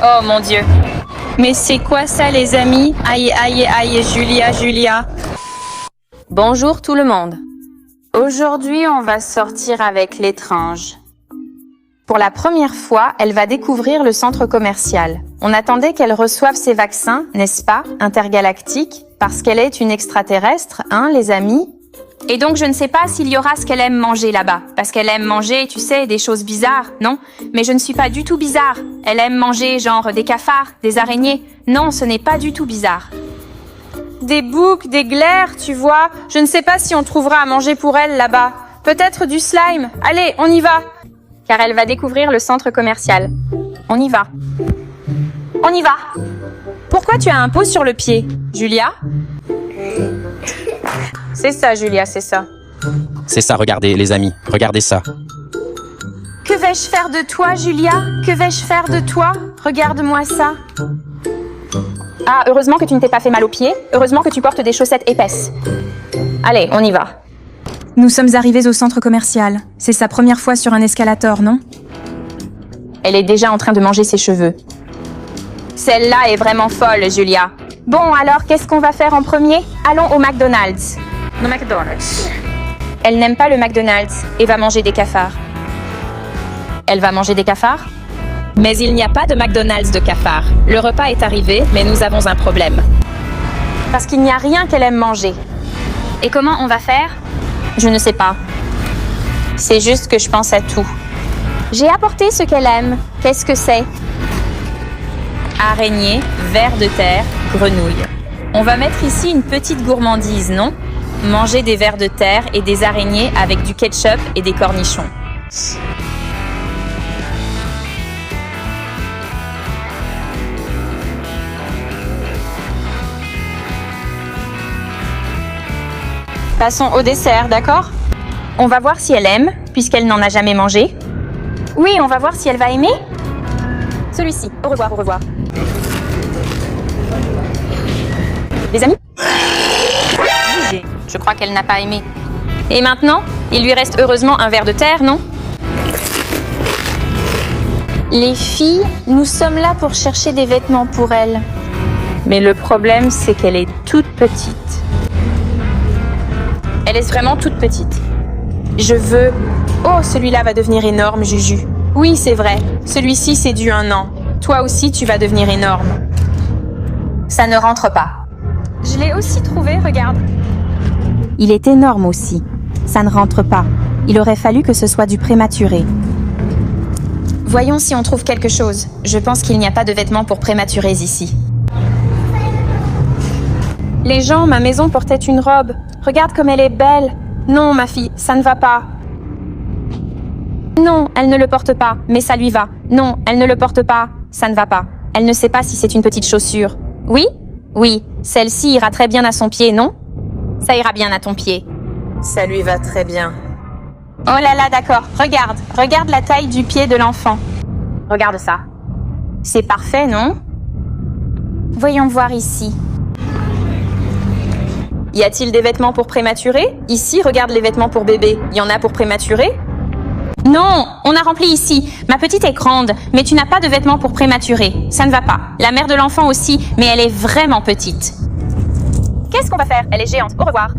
Oh mon Dieu. Mais c'est quoi ça les amis? Aïe, aïe, aïe, Julia. Bonjour tout le monde. Aujourd'hui, on va sortir avec l'étrange. Pour la première fois, elle va découvrir le centre commercial. On attendait qu'elle reçoive ses vaccins, n'est-ce pas, intergalactiques, parce qu'elle est une extraterrestre, hein, les amis? Et donc, je ne sais pas s'il y aura ce qu'elle aime manger là-bas. Parce qu'elle aime manger, tu sais, des choses bizarres, non? Mais je ne suis pas du tout bizarre. Elle aime manger, genre, des cafards, des araignées. Non, ce n'est pas du tout bizarre. Des boucs, des glaires, tu vois. Je ne sais pas si on trouvera à manger pour elle là-bas. Peut-être du slime. Allez, on y va. Car elle va découvrir le centre commercial. On y va. On y va. Pourquoi tu as un pot sur le pied, Julia? C'est ça, Julia, c'est ça. C'est ça, regardez, les amis. Regardez ça. Que vais-je faire de toi, Julia? Que vais-je faire de toi? Regarde-moi ça. Ah, heureusement que tu ne t'es pas fait mal aux pieds. Heureusement que tu portes des chaussettes épaisses. Allez, on y va. Nous sommes arrivés au centre commercial. C'est sa première fois sur un escalator, non? Elle est déjà en train de manger ses cheveux. Celle-là est vraiment folle, Julia. Bon, alors, qu'est-ce qu'on va faire en premier? Allons au McDonald's. Le McDonald's. Elle n'aime pas le McDonald's et va manger des cafards. Elle va manger des cafards? Mais il n'y a pas de McDonald's de cafards. Le repas est arrivé, mais nous avons un problème. Parce qu'il n'y a rien qu'elle aime manger. Et comment on va faire? Je ne sais pas. C'est juste que je pense à tout. J'ai apporté ce qu'elle aime. Qu'est-ce que c'est? Araignée, ver de terre, grenouille. On va mettre ici une petite gourmandise, non? Manger des vers de terre et des araignées avec du ketchup et des cornichons. Passons au dessert, d'accord? On va voir si elle aime, puisqu'elle n'en a jamais mangé. Oui, on va voir si elle va aimer. Celui-ci. Au revoir, au revoir. Les amis? Je crois qu'elle n'a pas aimé. Et maintenant, il lui reste heureusement un ver de terre, non? Les filles, nous sommes là pour chercher des vêtements pour elle. Mais le problème, c'est qu'elle est toute petite. Elle est vraiment toute petite. Je veux... Oh, celui-là va devenir énorme, Juju. Oui, c'est vrai. Celui-ci, c'est dû 1 an. Toi aussi, tu vas devenir énorme. Ça ne rentre pas. Je l'ai aussi trouvé, regarde. Il est énorme aussi. Ça ne rentre pas. Il aurait fallu que ce soit du prématuré. Voyons si on trouve quelque chose. Je pense qu'il n'y a pas de vêtements pour prématurés ici. Les gens, ma maison portait une robe. Regarde comme elle est belle. Non, ma fille, ça ne va pas. Non, elle ne le porte pas, mais ça lui va. Non, elle ne le porte pas, ça ne va pas. Elle ne sait pas si c'est une petite chaussure. Oui? Oui, celle-ci ira très bien à son pied, non? Ça ira bien à ton pied. Ça lui va très bien. Oh là là, d'accord. Regarde la taille du pied de l'enfant. Regarde ça. C'est parfait, non? Voyons voir ici. Y a-t-il des vêtements pour prématurés? Ici, regarde les vêtements pour bébé. Y en a pour prématurés? Non, on a rempli ici. Ma petite est grande, mais tu n'as pas de vêtements pour prématurés. Ça ne va pas. La mère de l'enfant aussi, mais elle est vraiment petite. Qu'est-ce qu'on va faire? Elle est géante. Au revoir.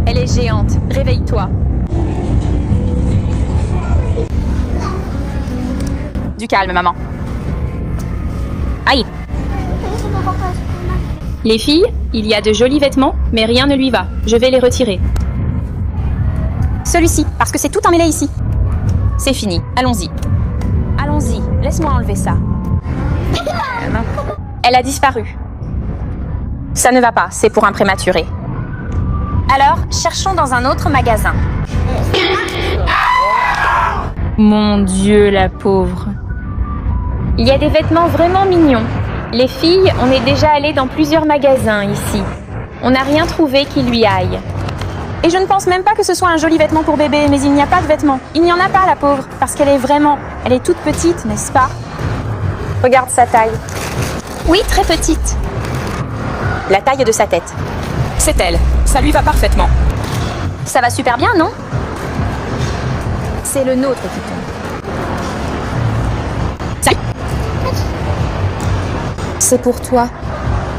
Elle est géante. Réveille-toi. Du calme, maman. Aïe. Les filles, il y a de jolis vêtements, mais rien ne lui va. Je vais les retirer. Celui-ci, parce que c'est tout emmêlé ici. C'est fini. Allons-y. Allons-y. Laisse-moi enlever ça. Elle a disparu. Ça ne va pas. C'est pour un prématuré. Alors, cherchons dans un autre magasin. Mon Dieu, la pauvre. Il y a des vêtements vraiment mignons. Les filles, on est déjà allées dans plusieurs magasins ici. On n'a rien trouvé qui lui aille. Et je ne pense même pas que ce soit un joli vêtement pour bébé, mais il n'y a pas de vêtements. Il n'y en a pas, la pauvre, parce qu'elle est vraiment... Elle est toute petite, n'est-ce pas? Regarde sa taille. Oui, très petite. La taille de sa tête. C'est elle. Ça lui va parfaitement. Ça va super bien, non? C'est le nôtre qui tombe. c'est pour toi.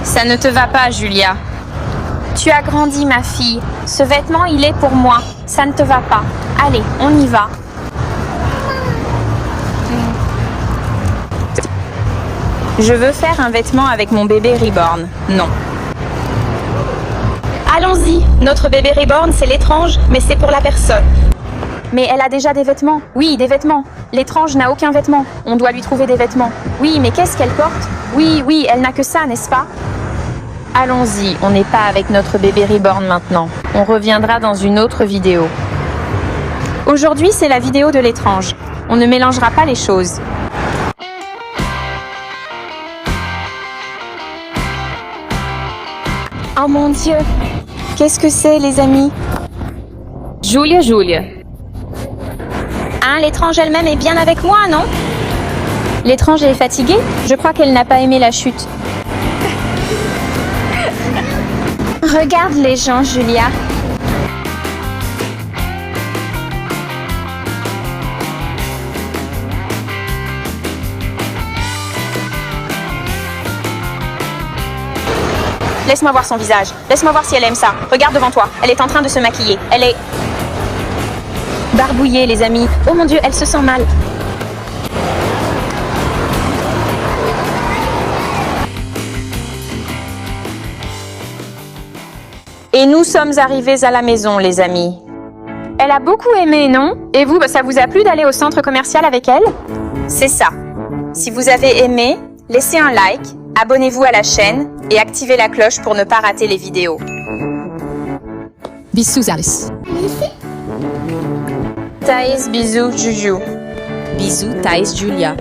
Ça ne te va pas, Julia. Tu as grandi, ma fille. Ce vêtement, il est pour moi. Ça ne te va pas. Allez, on y va. Je veux faire un vêtement avec mon bébé Reborn. Non. Allons-y. Notre bébé Reborn, c'est l'étrange, mais c'est pour la personne. Mais elle a déjà des vêtements. Oui, des vêtements. L'étrange n'a aucun vêtement. On doit lui trouver des vêtements. Oui, mais qu'est-ce qu'elle porte? Oui, elle n'a que ça, n'est-ce pas? Allons-y, on n'est pas avec notre bébé Reborn maintenant. On reviendra dans une autre vidéo. Aujourd'hui, c'est la vidéo de l'étrange. On ne mélangera pas les choses. Oh mon Dieu! Qu'est-ce que c'est, les amis? Julia. Hein, l'étrange elle-même est bien avec moi, non? L'étrange est fatiguée? Je crois qu'elle n'a pas aimé la chute. Regarde les gens, Julia. Laisse-moi voir son visage. Laisse-moi voir si elle aime ça. Regarde devant toi. Elle est en train de se maquiller. Elle est barbouillée, les amis. Oh mon Dieu, elle se sent mal. Et nous sommes arrivés à la maison, les amis. Elle a beaucoup aimé, non? Et vous, ça vous a plu d'aller au centre commercial avec elle? C'est ça. Si vous avez aimé, laissez un like, abonnez-vous à la chaîne et activez la cloche pour ne pas rater les vidéos. Bisous Alice. Thaïs, bisous, Juju. Bisous Thaïs Julia.